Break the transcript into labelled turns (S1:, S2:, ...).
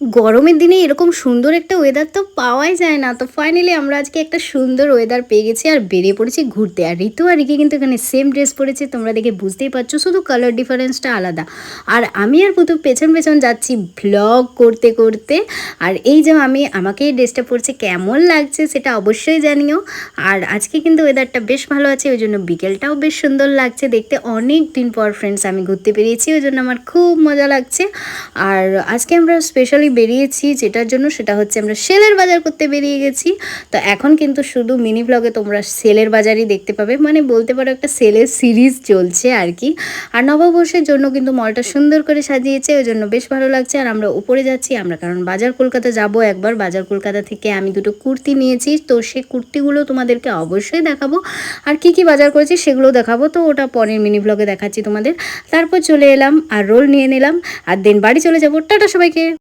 S1: গরমের দিনে এরকম সুন্দর একটা ওয়েদার তো পাওয়াই যায় না। তো ফাইনালি আমরা আজকে একটা সুন্দর ওয়েদার পেয়ে গেছি আর বেরিয়ে পড়েছি ঘুরতে। আর ঋতু আর রিকি কিন্তু এখানে সেম ড্রেস পরেছে। তোমরা দেখে বুঝতেই পারছো, শুধু কালার ডিফারেন্সটা আলাদা। আর আমি আর পুতু পেছন পেছন যাচ্ছি ভ্লগ করতে করতে। আর এই যে আমি আমাকে এই ড্রেসটা পরছে কেমন লাগছে সেটা অবশ্যই জানিও। আর আজকে কিন্তু ওয়েদারটা বেশ ভালো আছে, ওই জন্য বিকেলটাও বেশ সুন্দর লাগছে দেখতে। অনেক দিন পর ফ্রেন্ডস আমি ঘুরতে বেরিয়েছি, ওই জন্য আমার খুব মজা লাগছে। আর আজকে আমরা স্পেশালি বেরিয়েছি যেটার জন্য, সেটা হচ্ছে আমরা সেলের বাজার করতে বেরিয়ে গেছি। তো এখন কিন্তু শুধু মিনি ব্লগে তোমরা সেলের বাজারই দেখতে পাবে, মানে বলতে পারো একটা সেলের সিরিজ চলছে আর কি। আর নববর্ষের জন্য কিন্তু মলটা সুন্দর করে সাজিয়েছে, ওই জন্য বেশ ভালো লাগছে। আর আমরা উপরে যাচ্ছি আমরা, কারণ বাজার কলকাতা যাব একবার। বাজার কলকাতা থেকে আমি দুটো কুর্তি নিয়েছি, তো সেই কুর্তিগুলো তোমাদেরকে অবশ্যই দেখাবো। আর কি কি বাজার করেছি সেগুলো দেখাবো, তো ওটা পরের মিনি ব্লগে দেখাচ্ছি তোমাদের। তারপর চলে এলাম আর রোল নিয়ে নিলাম, আর দেন বাড়ি চলে যাবো। টাটা সবাইকে।